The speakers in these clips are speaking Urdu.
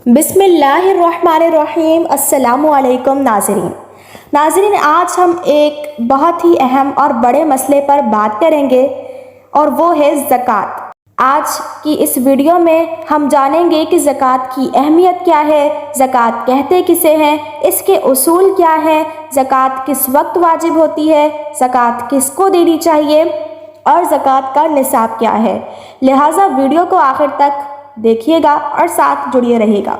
بسم اللہ الرحمن الرحیم۔ السلام علیکم ناظرین، آج ہم ایک بہت ہی اہم اور بڑے مسئلے پر بات کریں گے اور وہ ہے زکوٰۃ۔ آج کی اس ویڈیو میں ہم جانیں گے کہ زکوٰۃ کی اہمیت کیا ہے، زکوٰۃ کہتے کسے ہیں، اس کے اصول کیا ہیں، زکوٰۃ کس وقت واجب ہوتی ہے، زکوٰۃ کس کو دینی چاہیے اور زکوٰۃ کا نصاب کیا ہے۔ لہٰذا ویڈیو کو آخر تک دیکھیے گا اور ساتھ جڑیے رہے گا۔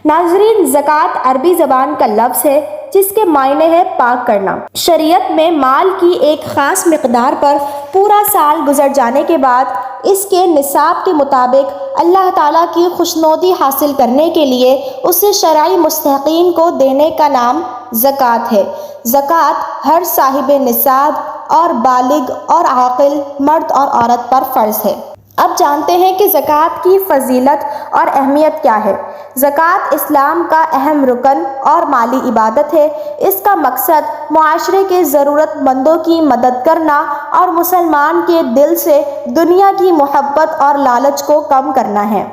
ناظرین، زکوٰۃ عربی زبان کا لفظ ہے جس کے معنی ہے پاک کرنا۔ شریعت میں مال کی ایک خاص مقدار پر پورا سال گزر جانے کے بعد اس کے نصاب کے مطابق اللہ تعالیٰ کی خوشنودی حاصل کرنے کے لیے اسے شرعی مستحقین کو دینے کا نام زکوٰۃ ہے۔ زکوٰۃ ہر صاحب نصاب اور بالغ اور عاقل مرد اور عورت پر فرض ہے۔ اب جانتے ہیں کہ زکوٰۃ کی فضیلت اور اہمیت کیا ہے۔ زکوٰۃ اسلام کا اہم رکن اور مالی عبادت ہے۔ اس کا مقصد معاشرے کے ضرورت مندوں کی مدد کرنا اور مسلمان کے دل سے دنیا کی محبت اور لالچ کو کم کرنا ہے۔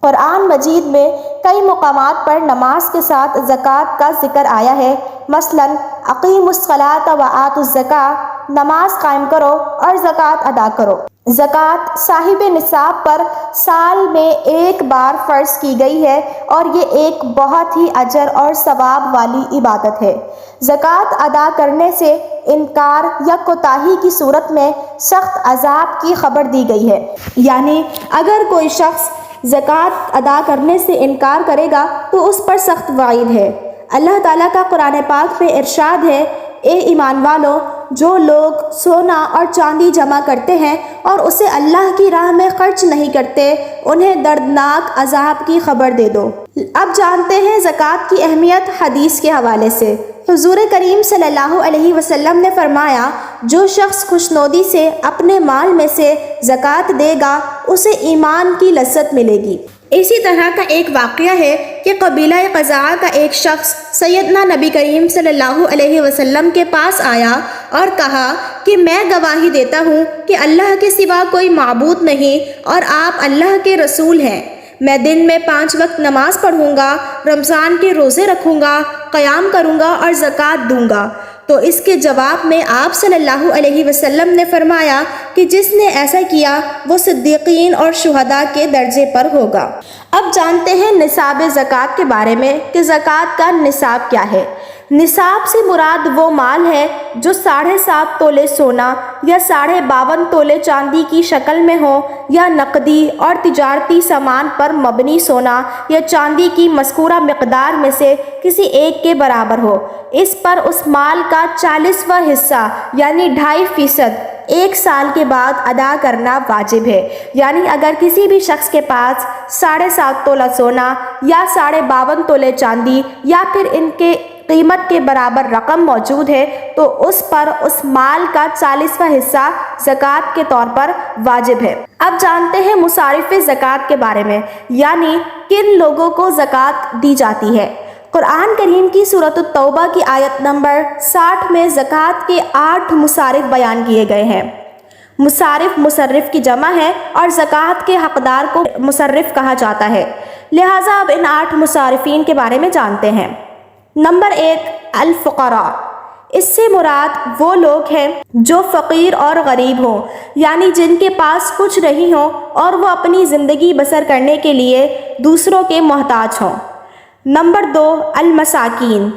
قرآن مجید میں کئی مقامات پر نماز کے ساتھ زکوٰۃ کا ذکر آیا ہے، مثلاً اقیموا الصلاۃ وآتوا الزکاۃ، نماز قائم کرو اور زکوٰۃ ادا کرو۔ زکوٰۃ صاحب نصاب پر سال میں ایک بار فرض کی گئی ہے اور یہ ایک بہت ہی اجر اور ثواب والی عبادت ہے۔ زکوٰۃ ادا کرنے سے انکار یا کوتاہی کی صورت میں سخت عذاب کی خبر دی گئی ہے، یعنی اگر کوئی شخص زکوٰۃ ادا کرنے سے انکار کرے گا تو اس پر سخت وعید ہے۔ اللہ تعالیٰ کا قرآن پاک میں ارشاد ہے، اے ایمان والو، جو لوگ سونا اور چاندی جمع کرتے ہیں اور اسے اللہ کی راہ میں خرچ نہیں کرتے، انہیں دردناک عذاب کی خبر دے دو۔ اب جانتے ہیں زکوٰۃ کی اہمیت حدیث کے حوالے سے۔ حضور کریم صلی اللہ علیہ وسلم نے فرمایا، جو شخص خوشنودی سے اپنے مال میں سے زکوٰۃ دے گا اسے ایمان کی لذت ملے گی۔ اسی طرح کا ایک واقعہ ہے کہ قبیلہ قزاعہ کا ایک شخص سیدنا نبی کریم صلی اللہ علیہ وسلم کے پاس آیا اور کہا کہ میں گواہی دیتا ہوں کہ اللہ کے سوا کوئی معبود نہیں اور آپ اللہ کے رسول ہیں۔ میں دن میں 5 وقت نماز پڑھوں گا، رمضان کے روزے رکھوں گا، قیام کروں گا اور زکوٰۃ دوں گا۔ تو اس کے جواب میں آپ صلی اللہ علیہ وسلم نے فرمایا کہ جس نے ایسا کیا وہ صدیقین اور شہداء کے درجے پر ہوگا۔ اب جانتے ہیں نصاب زکوٰۃ کے بارے میں کہ زکوٰۃ کا نصاب کیا ہے۔ نصاب سے مراد وہ مال ہے جو 7.5 تولے سونا یا 52.5 تولے چاندی کی شکل میں ہو، یا نقدی اور تجارتی سامان پر مبنی سونا یا چاندی کی مذکورہ مقدار میں سے کسی ایک کے برابر ہو۔ اس پر اس مال کا 40واں حصہ یعنی 2.5% 1 سال کے بعد ادا کرنا واجب ہے۔ یعنی اگر کسی بھی شخص کے پاس 7.5 تولہ سونا یا 52.5 تولے چاندی یا پھر ان کے قیمت کے برابر رقم موجود ہے تو اس پر اس مال کا 40واں حصہ زکوٰۃ کے طور پر واجب ہے۔ اب جانتے ہیں مصارف زکوٰۃ کے بارے میں، یعنی کن لوگوں کو زکوٰۃ دی جاتی ہے۔ قرآن کریم کی سورۃ التوبہ کی آیت نمبر 60 میں زکوٰۃ کے 8 مصارف بیان کیے گئے ہیں۔ مصارف مصرف کی جمع ہے اور زکوٰۃ کے حقدار کو مصرف کہا جاتا ہے۔ لہٰذا اب ان 8 مصارفین کے بارے میں جانتے ہیں۔ نمبر 1، الفقراء۔ اس سے مراد وہ لوگ ہیں جو فقیر اور غریب ہوں، یعنی جن کے پاس کچھ نہیں ہو اور وہ اپنی زندگی بسر کرنے کے لیے دوسروں کے محتاج ہوں۔ نمبر 2، المساکین۔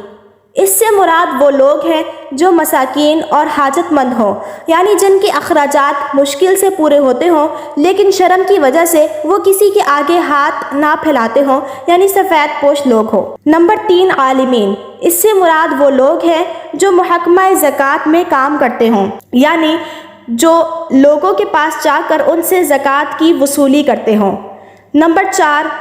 اس سے مراد وہ لوگ ہیں جو مساکین اور حاجت مند ہوں، یعنی جن کے اخراجات مشکل سے پورے ہوتے ہوں لیکن شرم کی وجہ سے وہ کسی کے آگے ہاتھ نہ پھیلاتے ہوں، یعنی سفید پوش لوگ ہوں۔ نمبر 3، عالمین۔ اس سے مراد وہ لوگ ہیں جو محکمہ زکوٰۃ میں کام کرتے ہوں، یعنی جو لوگوں کے پاس جا کر ان سے زکوٰۃ کی وصولی کرتے ہوں۔ نمبر 4،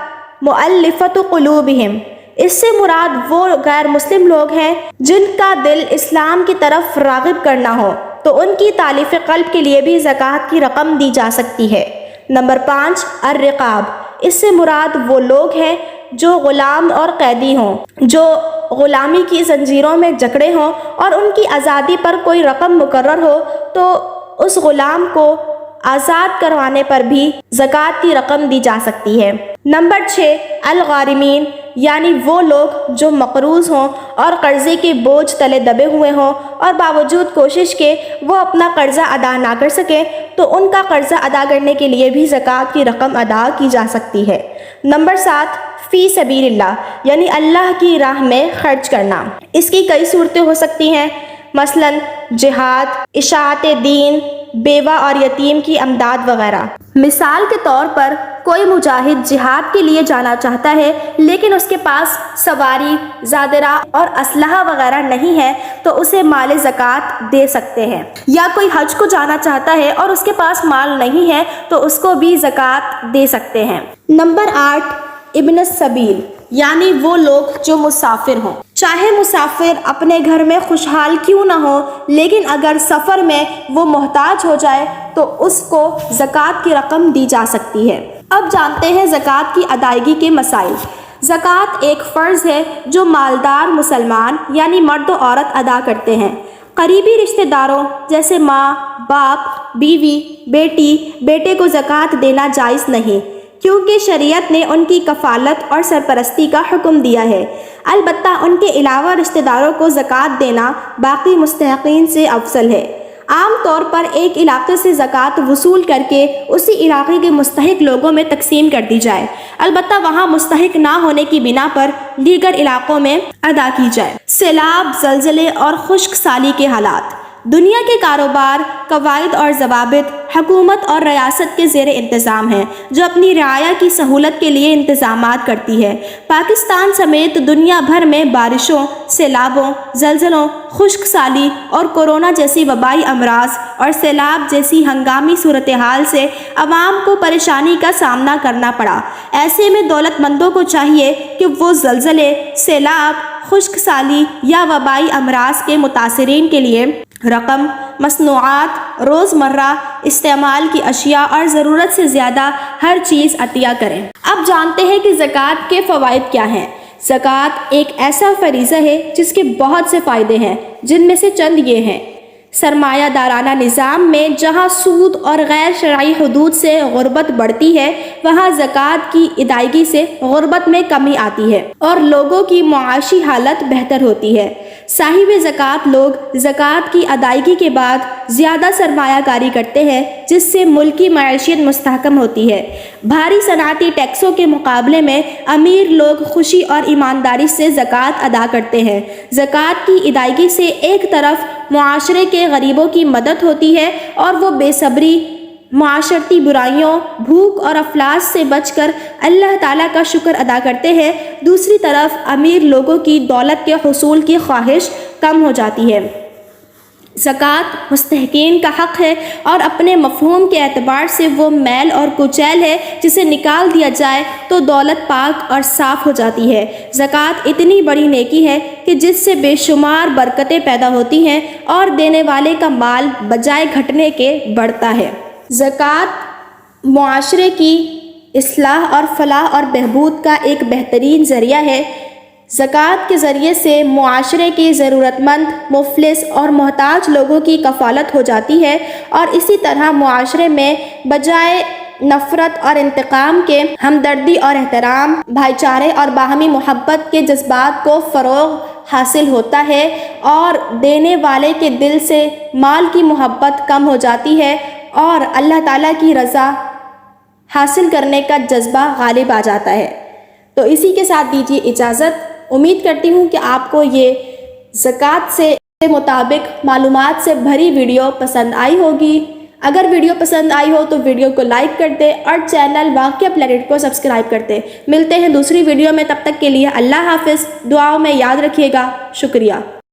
مؤلفۃ قلوبہم۔ اس سے مراد وہ غیر مسلم لوگ ہیں جن کا دل اسلام کی طرف راغب کرنا ہو تو ان کی تالیف قلب کے لیے بھی زکوٰۃ کی رقم دی جا سکتی ہے۔ نمبر 5، الرقاب۔ اس سے مراد وہ لوگ ہیں جو غلام اور قیدی ہوں، جو غلامی کی زنجیروں میں جکڑے ہوں اور ان کی آزادی پر کوئی رقم مقرر ہو تو اس غلام کو آزاد کروانے پر بھی زکوٰۃ کی رقم دی جا سکتی ہے۔ نمبر 6، الغارمین، یعنی وہ لوگ جو مقروض ہوں اور قرضے کے بوجھ تلے دبے ہوئے ہوں اور باوجود کوشش کے وہ اپنا قرضہ ادا نہ کر سکیں تو ان کا قرضہ ادا کرنے کے لیے بھی زکوٰۃ کی رقم ادا کی جا سکتی ہے۔ نمبر 7، فی سبیل اللہ، یعنی اللہ کی راہ میں خرچ کرنا۔ اس کی کئی صورتیں ہو سکتی ہیں، مثلاً جہاد، اشاعت دین، بیوہ اور یتیم کی امداد وغیرہ۔ مثال کے طور پر کوئی مجاہد جہاد کے لیے جانا چاہتا ہے لیکن اس کے پاس سواری، زاد راہ اور اسلحہ وغیرہ نہیں ہے تو اسے مال زکوٰۃ دے سکتے ہیں۔ یا کوئی حج کو جانا چاہتا ہے اور اس کے پاس مال نہیں ہے تو اس کو بھی زکوٰۃ دے سکتے ہیں۔ نمبر 8، ابن السبیل، یعنی وہ لوگ جو مسافر ہوں۔ چاہے مسافر اپنے گھر میں خوشحال کیوں نہ ہو لیکن اگر سفر میں وہ محتاج ہو جائے تو اس کو زکوٰۃ کی رقم دی جا سکتی ہے۔ اب جانتے ہیں زکوٰۃ کی ادائیگی کے مسائل۔ زکوٰۃ ایک فرض ہے جو مالدار مسلمان یعنی مرد و عورت ادا کرتے ہیں۔ قریبی رشتہ داروں جیسے ماں، باپ، بیوی، بیٹی، بیٹے کو زکوٰۃ دینا جائز نہیں کیونکہ شریعت نے ان کی کفالت اور سرپرستی کا حکم دیا ہے۔ البتہ ان کے علاوہ رشتہ داروں کو زکوٰۃ دینا باقی مستحقین سے افضل ہے۔ عام طور پر ایک علاقے سے زکوٰۃ وصول کر کے اسی علاقے کے مستحق لوگوں میں تقسیم کر دی جائے، البتہ وہاں مستحق نہ ہونے کی بنا پر دیگر علاقوں میں ادا کی جائے۔ سیلاب، زلزلے اور خشک سالی کے حالات۔ دنیا کے کاروبار، قواعد اور ضوابط حکومت اور ریاست کے زیر انتظام ہیں جو اپنی رعایا کی سہولت کے لیے انتظامات کرتی ہے۔ پاکستان سمیت دنیا بھر میں بارشوں، سیلابوں، زلزلوں، خشک سالی اور کورونا جیسی وبائی امراض اور سیلاب جیسی ہنگامی صورتحال سے عوام کو پریشانی کا سامنا کرنا پڑا۔ ایسے میں دولت مندوں کو چاہیے کہ وہ زلزلے، سیلاب، خشک سالی یا وبائی امراض کے متاثرین کے لیے رقم، مصنوعات، روزمرہ استعمال کی اشیاء اور ضرورت سے زیادہ ہر چیز عطیہ کریں۔ اب جانتے ہیں کہ زکوٰۃ کے فوائد کیا ہیں۔ زکوٰۃ ایک ایسا فریضہ ہے جس کے بہت سے فائدے ہیں، جن میں سے چند یہ ہیں۔ سرمایہ دارانہ نظام میں جہاں سود اور غیر شرعی حدود سے غربت بڑھتی ہے وہاں زکوٰۃ کی ادائیگی سے غربت میں کمی آتی ہے اور لوگوں کی معاشی حالت بہتر ہوتی ہے۔ صاحب زکوٰۃ لوگ زکوٰۃ کی ادائیگی کے بعد زیادہ سرمایہ کاری کرتے ہیں جس سے ملکی معیشت مستحکم ہوتی ہے۔ بھاری صنعتی ٹیکسوں کے مقابلے میں امیر لوگ خوشی اور ایمانداری سے زکوٰۃ ادا کرتے ہیں۔ زکوٰۃ کی ادائیگی سے ایک طرف معاشرے کے غریبوں کی مدد ہوتی ہے اور وہ بے صبری، معاشرتی برائیوں، بھوک اور افلاس سے بچ کر اللہ تعالیٰ کا شکر ادا کرتے ہیں۔ دوسری طرف امیر لوگوں کی دولت کے حصول کی خواہش کم ہو جاتی ہے۔ زکوٰۃ مستحقین کا حق ہے اور اپنے مفہوم کے اعتبار سے وہ میل اور کچیل ہے جسے نکال دیا جائے تو دولت پاک اور صاف ہو جاتی ہے۔ زکوٰۃ اتنی بڑی نیکی ہے کہ جس سے بے شمار برکتیں پیدا ہوتی ہیں اور دینے والے کا مال بجائے گھٹنے کے بڑھتا ہے۔ زکوٰۃ معاشرے کی اصلاح اور فلاح اور بہبود کا ایک بہترین ذریعہ ہے۔ زکوٰۃ کے ذریعے سے معاشرے کے ضرورت مند، مفلس اور محتاج لوگوں کی کفالت ہو جاتی ہے اور اسی طرح معاشرے میں بجائے نفرت اور انتقام کے ہمدردی اور احترام، بھائی چارے اور باہمی محبت کے جذبات کو فروغ حاصل ہوتا ہے اور دینے والے کے دل سے مال کی محبت کم ہو جاتی ہے اور اللہ تعالیٰ کی رضا حاصل کرنے کا جذبہ غالب آ جاتا ہے۔ تو اسی کے ساتھ دیجیے اجازت۔ امید کرتی ہوں کہ آپ کو یہ زکوٰۃ سے مطابق معلومات سے بھری ویڈیو پسند آئی ہوگی۔ اگر ویڈیو پسند آئی ہو تو ویڈیو کو لائک کر دیں اور چینل واقعہ پلانٹ کو سبسکرائب کر دیں۔ ملتے ہیں دوسری ویڈیو میں، تب تک کے لیے اللہ حافظ۔ دعاؤں میں یاد رکھیے گا۔ شکریہ۔